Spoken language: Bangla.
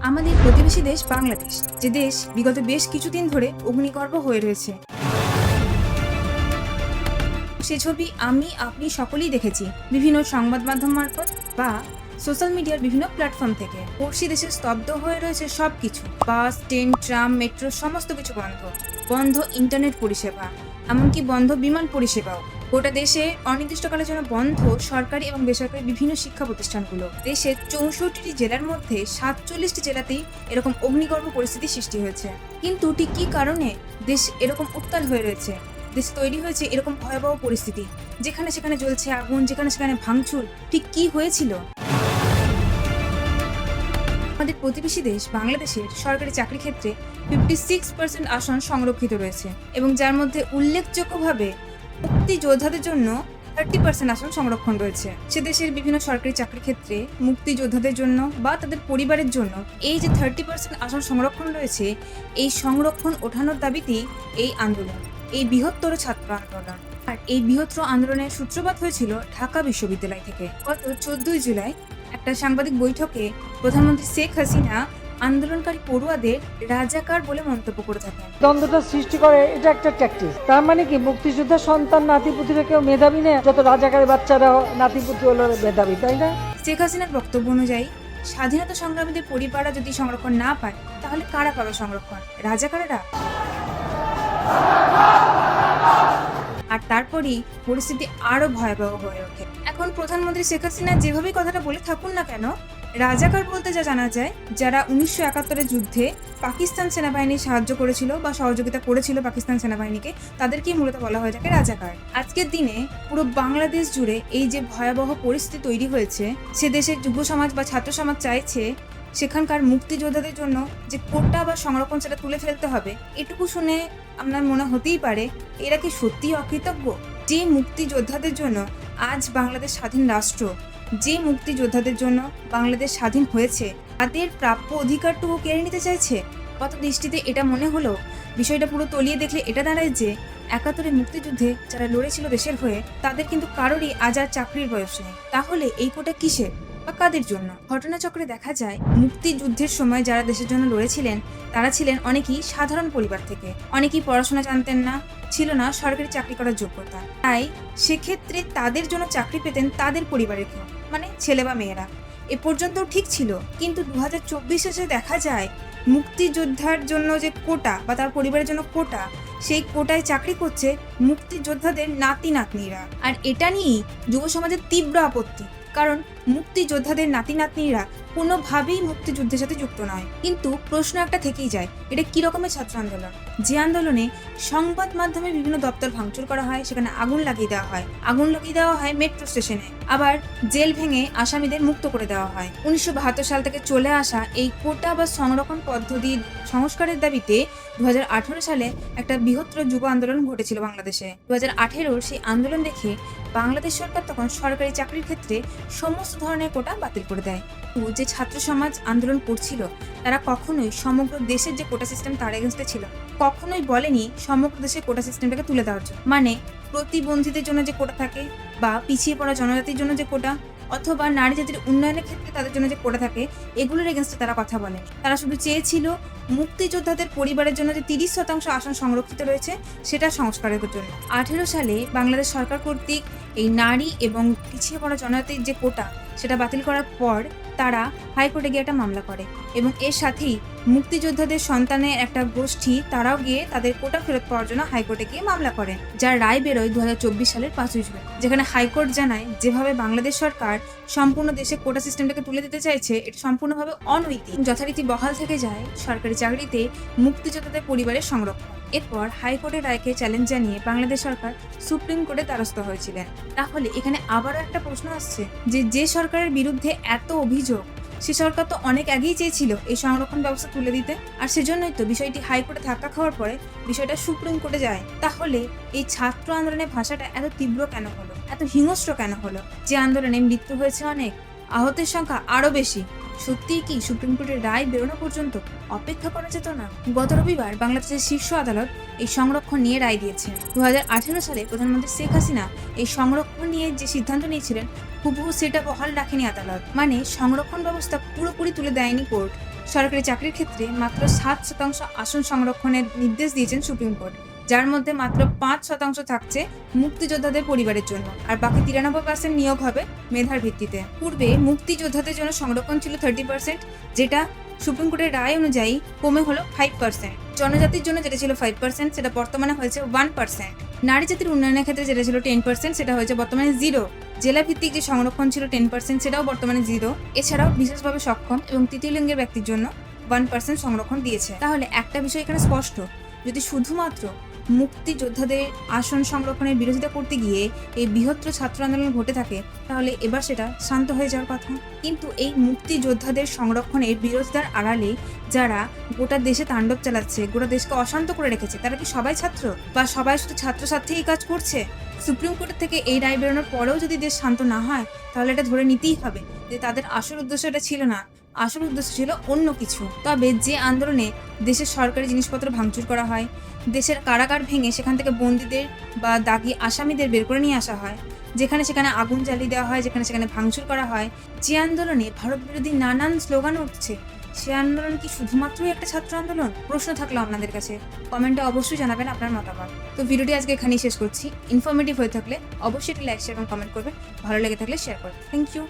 আমাদের প্রতিবেশী দেশ বাংলাদেশ, যে দেশ বিগত বেশ কিছুদিন ধরে অগ্নিগর্ভ হয়ে রয়েছে, সে ছবি আমি আপনি সকলেই দেখেছি বিভিন্ন সংবাদ মাধ্যম মারফত বা সোশ্যাল মিডিয়ার বিভিন্ন প্ল্যাটফর্ম থেকে। পড়শি দেশে স্তব্ধ হয়ে রয়েছে সবকিছু। বাস, ট্রেন, ট্রাম, মেট্রো সমস্ত কিছু বন্ধ। বন্ধ ইন্টারনেট পরিষেবা, এমনকি বন্ধ বিমান পরিষেবাও। গোটা দেশে অনির্দিষ্টকালের জন্য বন্ধ সরকারি এবং বেসরকারি বিভিন্ন শিক্ষা প্রতিষ্ঠানগুলো। দেশের 64টি জেলার মধ্যে 47টি জেলাতেই এরকম অগ্নিগর্ভ পরিস্থিতি সৃষ্টি হয়েছে। কিন্তু ঠিক কী কারণে দেশ এরকম উত্তাল হয়ে রয়েছে, দেশে তৈরি হয়েছে এরকম ভয়াবহ পরিস্থিতি, যেখানে সেখানে জ্বলছে আগুন, যেখানে সেখানে ভাঙচুর, ঠিক কি হয়েছিল? আমাদের প্রতিবেশী দেশ বাংলাদেশের সরকারি চাকরি ক্ষেত্রে 56% আসন সংরক্ষিত রয়েছে এবং যার মধ্যে উল্লেখযোগ্যভাবে মুক্তিযোদ্ধাদের জন্য 30% আসন সংরক্ষণ রয়েছে। সে দেশের বিভিন্ন সরকারি চাকরি ক্ষেত্রে মুক্তিযোদ্ধাদের জন্য বা তাদের পরিবারের জন্য এই যে 30% আসন সংরক্ষণ রয়েছে, এই সংরক্ষণ ওঠানোর দাবিতেই এই আন্দোলন, এই বৃহত্তর ছাত্র আন্দোলন। আর এই বৃহত্তর আন্দোলনের সূত্রপাত হয়েছিল ঢাকা বিশ্ববিদ্যালয় থেকে। গত 14 জুলাই একটা সাংবাদিক বৈঠকে প্রধানমন্ত্রী শেখ হাসিনা আন্দোলনকারী পড়ুয়াদের রাজাকার বলে মন্তব্য করে থাকেন। দ্বন্দ্বটা সৃষ্টি করে এটা একটা ট্যাকটিস। তার মানে কি মুক্তিযোদ্ধার সন্তান নাতিপুতিরা কেউ মেধাবী নেই, যত রাজাকারী বাচ্চারা নাতিপুতি হলো মেধাবী, তাই না? শেখ হাসিনার বক্তব্য অনুযায়ী স্বাধীনতা সংগ্রামীদের পরিবাররা যদি সংরক্ষণ না পায়, তাহলে কারা পাবে সংরক্ষণ? রাজাকারেরা। আর তারপরই পরিস্থিতি আরো ভয়াবহ হয়ে ওঠে। এখন প্রধানমন্ত্রী শেখ হাসিনা যেভাবেই কথাটা বলে থাকুন না কেন, রাজাকার বলতে যা জানা যায়, যারা 1971-এর যুদ্ধে পাকিস্তান সেনাবাহিনী সাহায্য করেছিল বা সহযোগিতা করেছিল পাকিস্তান সেনাবাহিনীকে, তাদেরকেই মূলত বলা হয়ে থাকে রাজাকার। আজকের দিনে পুরো বাংলাদেশ জুড়ে এই যে ভয়াবহ পরিস্থিতি তৈরি হয়েছে, সে দেশের যুব সমাজ বা ছাত্র সমাজ চাইছে সেখানকার মুক্তিযোদ্ধাদের জন্য যে কোটা বা সংরক্ষণ সেটা তুলে ফেলতে হবে। এটুকু শুনে আপনার মনে হতেই পারে, এরা কি সত্যিই অকৃতজ্ঞ? যে মুক্তিযোদ্ধাদের জন্য আজ বাংলাদেশ স্বাধীন রাষ্ট্র, যে মুক্তিযোদ্ধাদের জন্য বাংলাদেশ স্বাধীন হয়েছে, তাদের প্রাপ্য অধিকারটুকু কেড়ে নিতে চাইছে। কত দৃষ্টিতে এটা মনে হলো, বিষয়টা পুরো তলিয়ে দেখলে এটা দাঁড়ায় যে 71-এর মুক্তিযুদ্ধে যারা লড়েছিল দেশের হয়ে, তাদের কিন্তু কারোরই আজ আর চাকরির বয়স নেই। তাহলে এই কোটা কিসের বা কাদের জন্য? ঘটনাচক্রে দেখা যায় মুক্তিযুদ্ধের সময় যারা দেশের জন্য লড়েছিলেন, তারা ছিলেন অনেকেই সাধারণ পরিবার থেকে, অনেকেই পড়াশোনা জানতেন না, ছিল না সরকারি চাকরি করার যোগ্যতা। তাই সেক্ষেত্রে তাদের জন্য চাকরি পেতেন তাদের পরিবারের কেউ, মানে ছেলে বা মেয়েরা। এ পর্যন্ত ঠিক ছিল, কিন্তু 2024 এসে দেখা যায় মুক্তিযোদ্ধার জন্য যে কোটা বা তার পরিবারের জন্য কোটা, সেই কোটায় চাকরি করছে মুক্তিযোদ্ধাদের নাতি নাতনিরা। আর এটা নিয়েই যুব সমাজের তীব্র আপত্তি, কারণ মুক্তিযোদ্ধাদের নাতি নাতনিরা কোনোভাবেই মুক্তিযুদ্ধের সাথে যুক্ত নয়। কিন্তু প্রশ্ন একটা থেকেই যায়, এটা কি রকমের ছাত্র আন্দোলন, যে আন্দোলনে সংবাদ মাধ্যমে বিভিন্ন দপ্তর ভাঙচুর করা হয়, সেখানে আগুন লাগিয়ে দেওয়া হয় মেট্রো স্টেশনে, আবার জেল ভেঙে আসামিদের মুক্ত করে দেওয়া হয়। 1972 সাল থেকে চলে আসা এই কোটা বা সংরক্ষণ পদ্ধতির সংস্কারের দাবিতে 2018 সালে একটা বৃহত্তর যুব আন্দোলন ঘটেছিল বাংলাদেশে। 2018 সেই আন্দোলন দেখে বাংলাদেশ সরকার তখন সরকারি চাকরির ক্ষেত্রে সমস্ত ধরনের কোটা বাতিল করে দেয়। যে ছাত্র সমাজ আন্দোলন করছিল, তারা কখনোই সমগ্র দেশের যে কোটা সিস্টেম তার এগেন্স্টে ছিল, কখনোই বলেনি সমগ্র দেশের কোটা সিস্টেমটাকে তুলে দেওয়ার জন্য। মানে প্রতিবন্ধীদের জন্য যে কোটা থাকে, বা পিছিয়ে পড়া জনজাতির জন্য যে কোটা, অথবা নারী জাতির উন্নয়নের ক্ষেত্রে তাদের জন্য যে কোটা থাকে, এগুলোর এগেন্স্টে তারা কথা বলেনি। তারা শুধু চেয়েছিল মুক্তিযোদ্ধাদের পরিবারের জন্য যে 30% আসন সংরক্ষিত রয়েছে, সেটা সংস্কারের জন্য। 18 সালে বাংলাদেশ সরকার কর্তৃক এই নারী এবং পিছিয়ে পড়া জনজাতির যে কোটা, সেটা বাতিল করার পর তারা হাইকোর্টে গিয়ে একটা মামলা করে, এবং এর সাথেই মুক্তিযোদ্ধাদের সন্তানের একটা গোষ্ঠী তারাও গিয়ে তাদের কোটা ফেরত পাওয়ার জন্য হাইকোর্টে গিয়ে মামলা করে, যার রায় বেরোয় 2024 সালের 5 জুলাই, যেখানে হাইকোর্ট জানায় যেভাবে বাংলাদেশ সরকার সম্পূর্ণ দেশে কোটা সিস্টেমটাকে তুলে দিতে চাইছে, এটা সম্পূর্ণভাবে অনৈতিক। যথারীতি বহাল থেকে যায় সরকারি চাকরিতে মুক্তিযোদ্ধাদের পরিবারের সংরক্ষণ। এরপর হাইকোর্টের রায়কে চ্যালেঞ্জ জানিয়ে বাংলাদেশ সরকার সুপ্রিম কোর্টে দ্বারস্থ হয়েছিলেন। তাহলে এখানে আবারও একটা প্রশ্ন আসছে, যে সরকারের বিরুদ্ধে এত অভিযোগ, সে সরকার তো অনেক আগেই চেয়েছিল এই সংরক্ষণ ব্যবস্থা তুলে দিতে, আর সেজন্যই তো বিষয়টি হাইকোর্টে ধাক্কা খাওয়ার পরে বিষয়টা সুপ্রিম কোর্টে যায়। তাহলে এই ছাত্র আন্দোলনের ভাষাটা এত তীব্র কেন হলো, এত হিংস্র কেন হলো? যে আন্দোলনে মৃত্যু হয়েছে অনেক, আহতের সংখ্যা আরো বেশি, সত্যিই কি সুপ্রিম কোর্টের রায় বেরোনো পর্যন্ত অপেক্ষা করা যেত না? গত রবিবার বাংলাদেশের শীর্ষ আদালত এই সংরক্ষণ নিয়ে রায় দিয়েছে। 2018 সালে প্রধানমন্ত্রী শেখ হাসিনা এই সংরক্ষণ নিয়ে যে সিদ্ধান্ত নিয়েছিলেন, হুবহু সেটা বহাল রাখেনি আদালত। মানে সংরক্ষণ ব্যবস্থা পুরোপুরি তুলে দেয়নি কোর্ট, সরকারি চাকরির ক্ষেত্রে মাত্র 7% আসন সংরক্ষণের নির্দেশ দিয়েছেন সুপ্রিম কোর্ট, যার মধ্যে মাত্র 5% থাকছে মুক্তিযোদ্ধাদের পরিবারের জন্য, আর বাকি 93% নিয়োগ হবে মেধার ভিত্তিতে। পূর্বে মুক্তিযোদ্ধাদের জন্য সংরক্ষণ ছিল 30%, যেটা সুপ্রিম কোর্টের রায় অনুযায়ী কমে হলো 5%। জনজাতির জন্য যেটা ছিল 5% সেটা বর্তমানে হয়েছে 1%। নারী জাতির উন্নয়নের ক্ষেত্রে যেটা ছিল 10% সেটা হয়েছে বর্তমানে 0। জেলা ভিত্তিক যে সংরক্ষণ ছিল 10% সেটাও বর্তমানে 0। এছাড়াও বিশেষভাবে সক্ষম এবং তৃতীয় লিঙ্গের ব্যক্তির জন্য 1% সংরক্ষণ দিয়েছে। তাহলে একটা বিষয় এখানে স্পষ্ট, যদি শুধুমাত্র মুক্তিযোদ্ধাদের আসন সংরক্ষণের বিরোধিতা করতে গিয়ে এই বৃহত্তর ছাত্র আন্দোলন ঘটে থাকে, তাহলে এবার সেটা শান্ত হয়ে যাওয়ার কথা। কিন্তু এই মুক্তিযোদ্ধাদের সংরক্ষণের বিরোধিতার আড়ালে যারা গোটা দেশে তাণ্ডব চালাচ্ছে, গোটা দেশকে অশান্ত করে রেখেছে, তারা কি সবাই ছাত্র, বা সবাই শুধু ছাত্রছাত্রী এই কাজ করছে? সুপ্রিম কোর্টের থেকে এই রায় বেরোনোর পরেও যদি দেশ শান্ত না হয়, তাহলে এটা ধরে নিতেই হবে যে তাদের আসল উদ্দেশ্য এটা ছিল না, আসল উদ্দেশ্য ছিল অন্য কিছু। তবে যে আন্দোলনে দেশের সরকারি জিনিসপত্র ভাঙচুর করা হয়, দেশের কারাগার ভেঙে সেখান থেকে বন্দীদের বা দাগি আসামিদের বের করে নিয়ে আসা হয়, যেখানে সেখানে আগুন জ্বালিয়ে দেওয়া হয়, যেখানে সেখানে ভাঙচুর করা হয়, যে আন্দোলনে ভারত বিরোধী নানান স্লোগান উঠছে, সে আন্দোলন কি শুধুমাত্রই একটা ছাত্র আন্দোলন? প্রশ্ন থাকলো আপনাদের কাছে, কমেন্টে অবশ্যই জানাবেন আপনার মতামত। তো ভিডিওটি আজকে এখানেই শেষ করছি। ইনফরমেটিভ হয়ে থাকলে অবশ্যই লাইক, শেয়ার এবং কমেন্ট করবেন। ভালো লেগে থাকলে শেয়ার করবেন। Thank you.